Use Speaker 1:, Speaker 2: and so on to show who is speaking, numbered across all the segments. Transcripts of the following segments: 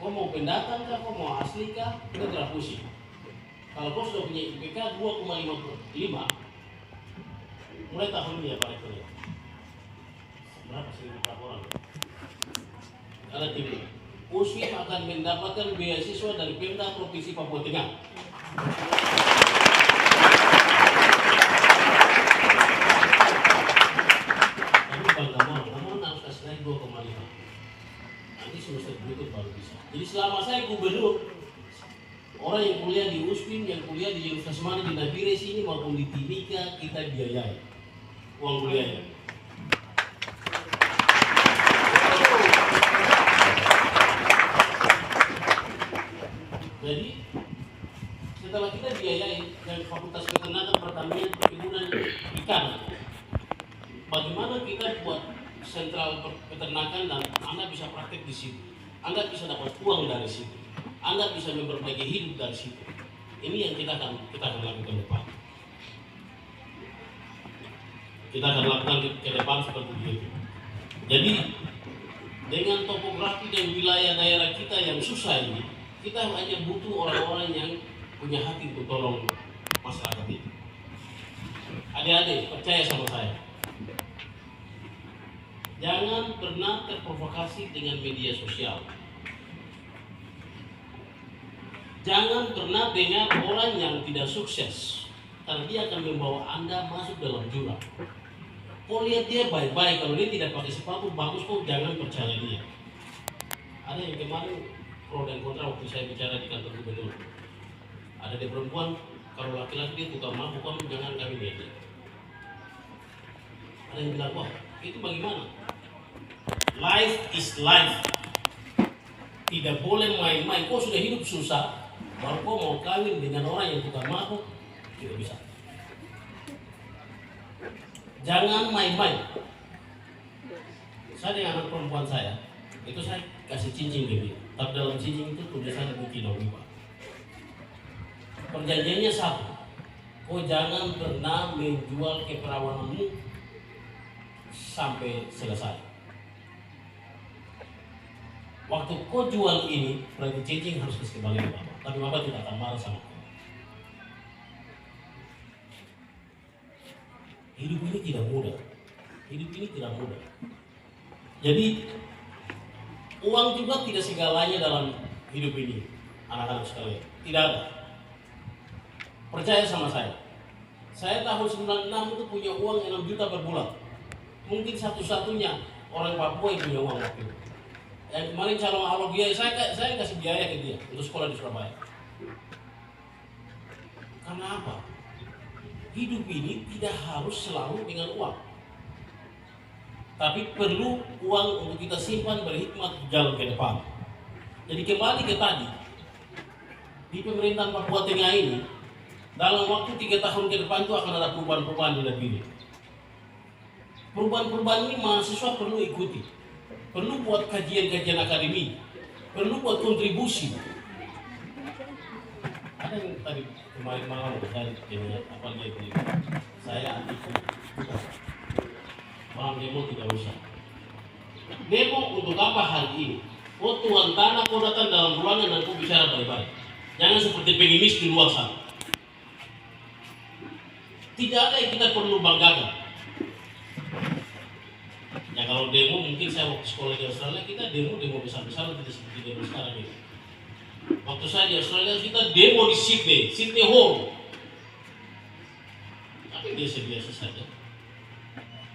Speaker 1: Kau mau pendatang kah, kau mau asli kah, kita tidak pusing. Kalau kau sudah punya IPK 2,55, mulai tahun ini ya Pak Rektor ya. Berapa sih laporan? Ada tim. USWIM akan mendapatkan beasiswa dari Pemda Provinsi Papua Tengah. Tapi bangga mau, namun harus kasih naik 2,5. Nanti semester berikut baru bisa. Jadi selama saya gubernur, orang yang kuliah di USWIM, yang kuliah di Universitas mana di Nabire sini maupun di Timika, kita biayai uang kuliahnya. Jadi setelah kita biayai dari Fakultas Peternakan, Pertanian, Perkebunan, Ikan, bagaimana kita buat sentral peternakan dan Anda bisa praktek di situ, Anda bisa dapat uang dari situ, Anda bisa memperbaiki hidup dari situ. Ini yang kita akan lakukan depan. Kita akan lakukan ke depan seperti itu. Jadi dengan topografi dan wilayah daerah kita yang susah ini, kita hanya butuh orang-orang yang punya hati untuk tolong masyarakat itu. Adik-adik, percaya sama saya. Jangan pernah terprovokasi dengan media sosial. Jangan pernah dengar orang yang tidak sukses, karena dia akan membawa Anda masuk dalam jurang. Kau lihat dia baik-baik, kalau dia tidak pakai sepatu bagus, kau jangan percaya dia. Ada yang kemarin pro dan kontra waktu saya bicara di kantor gubernur. Ada di perempuan, kalau laki-laki dia tukang mabuk, kamu jangan kami dia. Ada yang bilang, wah itu bagaimana? Life is life. Tidak boleh main-main. Kau sudah hidup susah, baru kau mau kawin dengan orang yang tukang mabuk, tidak bisa. Jangan main-main. Saya dengan anak perempuan saya, itu saya kasih cincin ke dia. Tapi dalam cincin itu tulisannya bukti Nawipa. Perjanjiannya satu, kau jangan pernah menjual keperawananmu sampai selesai. Waktu kau jual ini, berarti cincin harus kasih kembali ke Bapak. Tapi Bapak tidak akan marah sama kau. Hidup ini tidak mudah. Hidup ini tidak mudah. Jadi uang juga tidak segalanya dalam hidup ini, anak-anak sekalian. Tidak ada. Percaya sama saya. Saya tahun 96 itu punya uang 6 juta per bulan. Mungkin satu-satunya orang Papua yang punya uang waktu itu. Yang kemarin calon awal biaya, saya kasih biaya ke dia untuk sekolah di Surabaya. Karena apa? Hidup ini tidak harus selalu dengan uang. Tapi perlu uang untuk kita simpan berhikmat jalan ke depan. Jadi kembali ke tadi, di pemerintahan Papua Tengah ini, dalam waktu 3 tahun ke depan itu akan ada perubahan-perubahan di negeri ini. Perubahan-perubahan ini mahasiswa perlu ikuti. Perlu buat kajian-kajian akademik. Perlu buat kontribusi. Ada yang tadi kemarin malam saya dengan apa dia itu, saya anti malam demo tidak usah. Demo untuk apa hari ini? Oh tuan tanah, kau datang dalam ruangan dan kau bicara baik-baik. Jangan seperti pengemis di luar sana. Tidak ada yang kita perlu banggakan. Ya kalau demo mungkin saya waktu sekolah di Australia kita demo besar-besaran, tidak seperti demo sekarang ini. Waktu saya di Australia kita demo di Sydney Hall. Tapi biasa-biasa saja.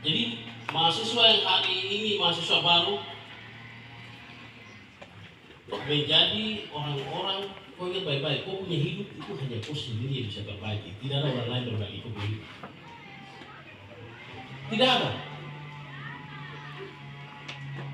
Speaker 1: Jadi mahasiswa yang hari ini mahasiswa baru menjadi orang-orang, kau ingat baik-baik, kau punya hidup itu hanya kau sendiri yang bisa perbaiki. Tidak ada orang lain berbagi kau hidup. Tidak ada.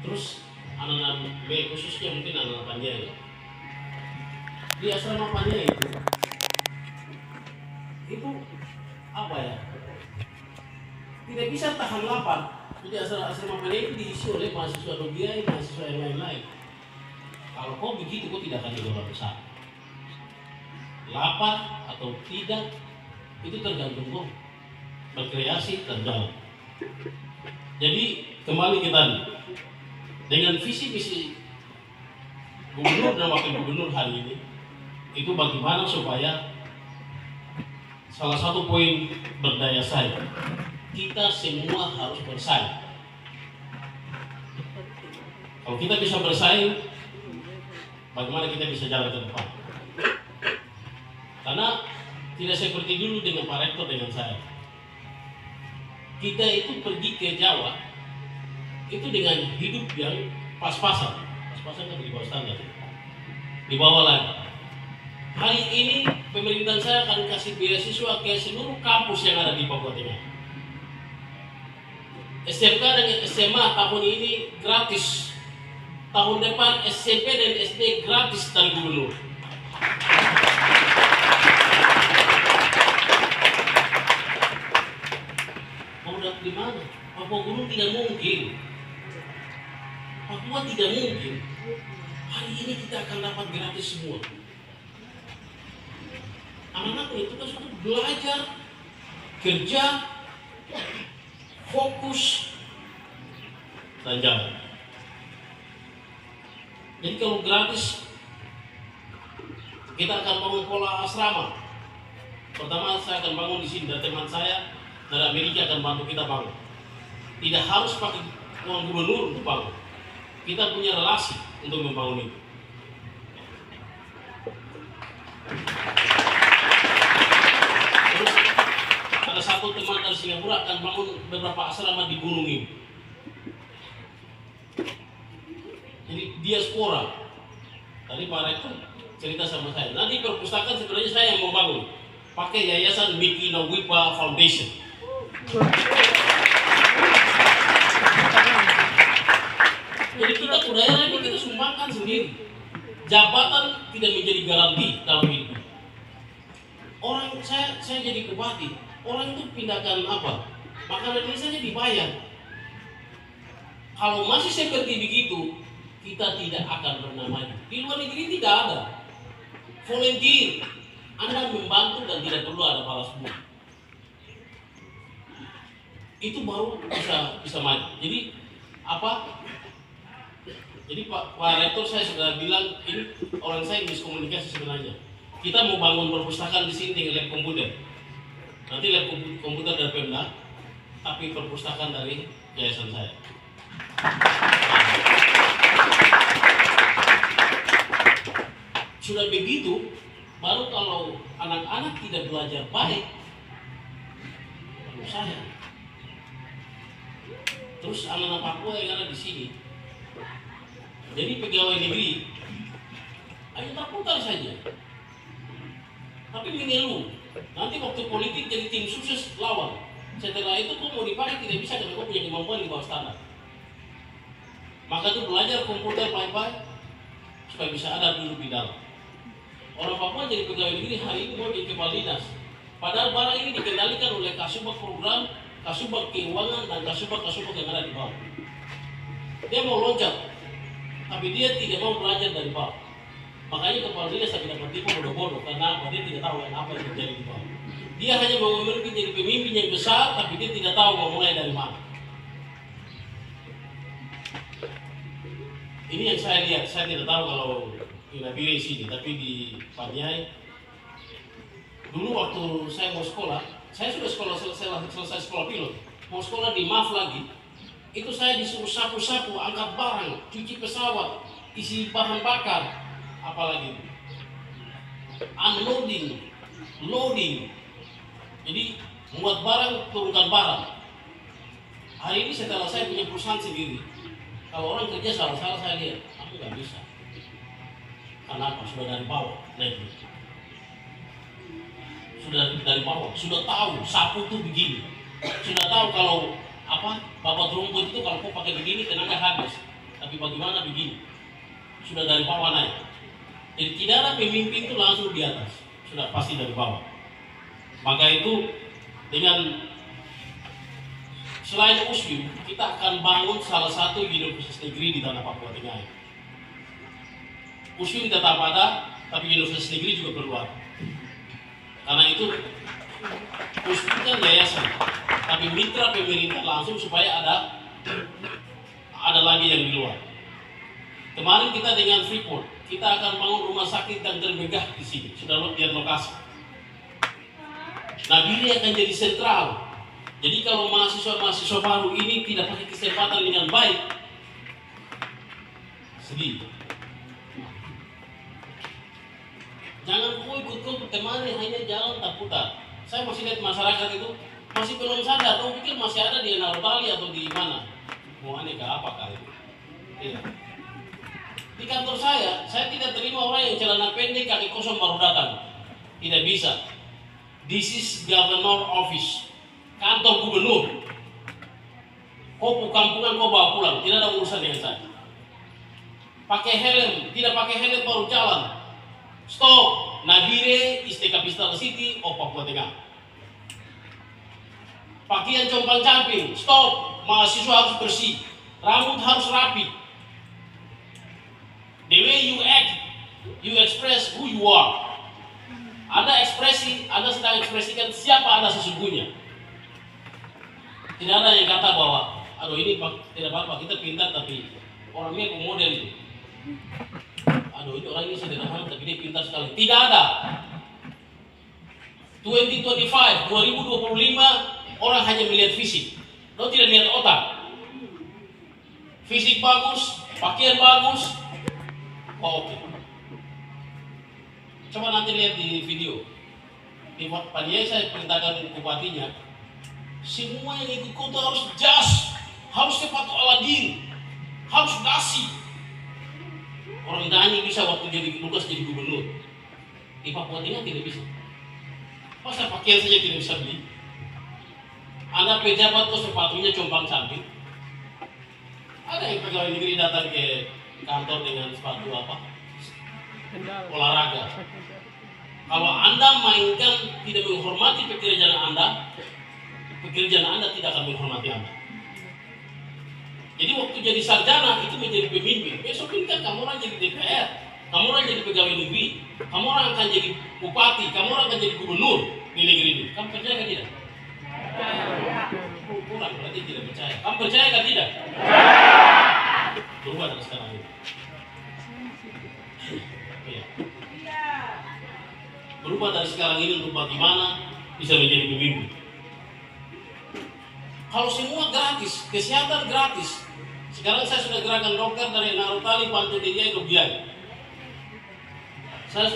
Speaker 1: Terus anak-anak B khususnya mungkin anak-anak Pania ya. Di asrama Pania itu apa ya? Tidak bisa tahan lapar. Jadi asrama Pania itu diisi oleh mahasiswa Dogiai, mahasiswa yang lain-lain. Kalau kau begitu, kau tidak akan jadi orang besar. Lapar atau tidak itu tergantung kau. Berkreasi terjauh. Jadi kembali ke tadi. Dengan visi misi gubernur dan wakil gubernur hari ini itu bagaimana supaya salah satu poin berdaya saing, kita semua harus bersaing. Kalau kita bisa bersaing, bagaimana kita bisa jalan ke depan? Karena tidak seperti dulu dengan Pak Rektor dengan saya. Kita itu pergi ke Jawa itu dengan hidup yang pas-pasan. Pas-pasan kan di bawah standar, di bawah lagi. Hari ini pemerintahan saya akan kasih beasiswa ke seluruh kampus yang ada di Papua Tengah. SMK dan SMA tahun ini gratis. Tahun depan SMP dan SD gratis dari gubernur. Mau dapat di mana? Papua Gunung tidak mungkin. Papua tidak mungkin. Hari ini kita akan dapat gratis semua. Anak-anak itu kan sudah belajar, kerja, fokus, dan jalan. Jadi kalau gratis, kita akan bangun pola asrama. Pertama saya akan bangun di sini, dan teman saya dari Amerika akan bantu kita bangun. Tidak harus pakai uang gubernur untuk bangun. Kita punya relasi untuk membangun itu. Terus ada satu teman dari Singapura akan bangun beberapa asrama di gunung ini. Jadi diaspora. Tadi Pak Rektor cerita sama saya. Nanti perpustakaan sebenarnya saya yang mau bangun. Pakai yayasan Miki Nawipa Foundation. Jadi kita budaya ini kita sumbangkan sendiri. Jabatan tidak menjadi garansi dalam hidup. Orang saya jadi bupati. Orang itu pindahkan apa? Makanan ini saja dibayar. Kalau masih seperti begitu, kita tidak akan pernah maju. Di luar negeri tidak ada volunteer. Anda membantu dan tidak perlu ada balas budi. Itu baru bisa maju. Jadi apa? Jadi Pak Rektor saya sudah bilang ini orang saya miskomunikasi sebenarnya. Kita mau bangun perpustakaan di sini dengan lab komputer. Nanti lab komputer dari Pemda, tapi perpustakaan dari yayasan saya. Sudah begitu, baru kalau anak-anak tidak belajar baik, baru saya. Terus anak-anak Papua yang ada di sini, jadi pegawai negeri, hanya terputar saja. Tapi mengeluh, nanti waktu politik jadi tim sukses lawan. Setelah itu kok mau dipakai tidak bisa karena kau punya kemampuan di bawah standar. Maka itu belajar komputer baik-baik supaya bisa ada duduk di dalam. Orang Papua jadi pegawai negeri hari ini mau jadi kepala dinas. Padahal barang ini dikendalikan oleh Kasubag program, Kasubag keuangan dan Kasubag yang ada di bawah. Dia mau loncat, tapi dia tidak mau belajar dari bawah. Makanya kepala dinas tidak dapat tipu bodoh-bodoh karena apa? Dia tidak tahu apa yang terjadi di bawah. Dia hanya mau memiliki jadi pemimpin yang besar, tapi dia tidak tahu mau mulai dari mana. Ini yang saya lihat. Saya tidak tahu kalau di Nabire sini, tapi di Panyai. Dulu waktu saya mau sekolah, saya sudah selesai sekolah pilot. Mau sekolah di MAF lagi, itu saya disuruh sapu-sapu, angkat barang, cuci pesawat, isi bahan bakar, apalagi unloading, loading. Jadi membuat barang, turunkan barang. Hari ini setelah saya punya perusahaan sendiri, kalau orang kerja salah-salah saya lihat, aku nggak bisa. Karena apa? Sudah dari bawah naik. Sudah dari bawah, sudah tahu sapu itu begini. Sudah tahu kalau apa babat rumput itu kalau kau pakai begini tenaga habis. Tapi bagaimana begini? Sudah dari bawah naik. Jadi tidak ada pemimpin itu langsung di atas. Sudah pasti dari bawah. Maka itu dengan selain USBIM, kita akan bangun salah satu universitas negeri di tanah Papua Tengah. USBIM tetap ada, tapi universitas negeri juga perlu ada. Karena itu USBIM kan yayasan, tapi mitra pemerintah langsung supaya ada lagi yang di luar. Kemarin kita dengan Freeport, kita akan bangun rumah sakit dan termegah di sini. Sudah lihat lokasi. Nabire akan jadi sentral. Jadi kalau mahasiswa-mahasiswa baru ini tidak pakai kesempatan dengan baik, sedih. Jangan kau ikut temani hanya jalan tak putar. Saya masih lihat masyarakat itu masih belum sadar. Kau pikir masih ada di Narotali atau di mana? Mau aneh ke apakah itu? Iya. Di kantor saya tidak terima orang yang celana pendek kaki kosong baru datang. Tidak bisa. This is governor office, kantor gubernur. Kau kampungan kau bawa pulang, tidak ada urusan dengan saya. Pakai helm, tidak pakai helm baru jalan. Stop, Nabire, Iste Capital City, Papua Tengah. Pakaian compang camping, stop, mahasiswa harus bersih, rambut harus rapi. The way you act, you express who you are. Ada ekspresi, Anda sedang ekspresikan siapa Anda sesungguhnya. Tidak ada yang kata bahwa, aduh ini tidak apa-apa, kita pintar tapi orangnya model itu. Aduh ini orang ini sederhana tapi dia pintar sekali. Tidak ada. 2025, orang hanya melihat fisik. Lo tidak lihat otak. Fisik bagus, pakaian bagus. Oh, oke. Coba nanti lihat di video. Di Paniai saya perintahkan bupatinya, semua yang ikut kota harus jas, harus sepatu Aladin, harus dasi. Orang Dani bisa waktu jadi Lukas jadi gubernur. Di Papua Tengah tidak bisa. Masa pakaian saja tidak bisa beli? Anda pejabat kok sepatunya compang camping? Ada yang pegawai negeri datang ke kantor dengan sepatu apa? Olahraga. Kalau Anda mainkan tidak menghormati pekerjaan Anda tidak akan menghormati Anda. Jadi waktu jadi sarjana itu menjadi pemimpin. Besok ini kan kamu orang jadi DPR, kamu orang jadi pegawai negeri, kamu orang akan jadi bupati, kamu orang akan jadi gubernur di negeri ini. Kamu percaya kan tidak? Kurang berarti tidak percaya. Kamu percaya kan tidak? Berubah dari sekarang ini. Berubah dari sekarang ini untuk bagaimana bisa menjadi pemimpin. Kalau semua gratis, kesehatan gratis. Sekarang saya sudah gerakan dokter dari Narotali bantu dia Rubiai. Saya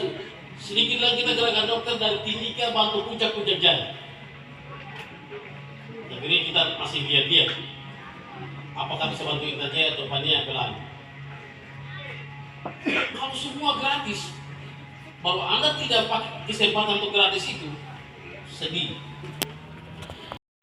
Speaker 1: sedikit lagi kita gerakan dokter dari Timika bantu Puncak Jaya. Jadi kita masih lihat apakah bisa bantu Intan Jaya atau Pania Belanda. Kalau semua gratis, baru Anda tidak pakai kesempatan untuk gratis itu, sedih.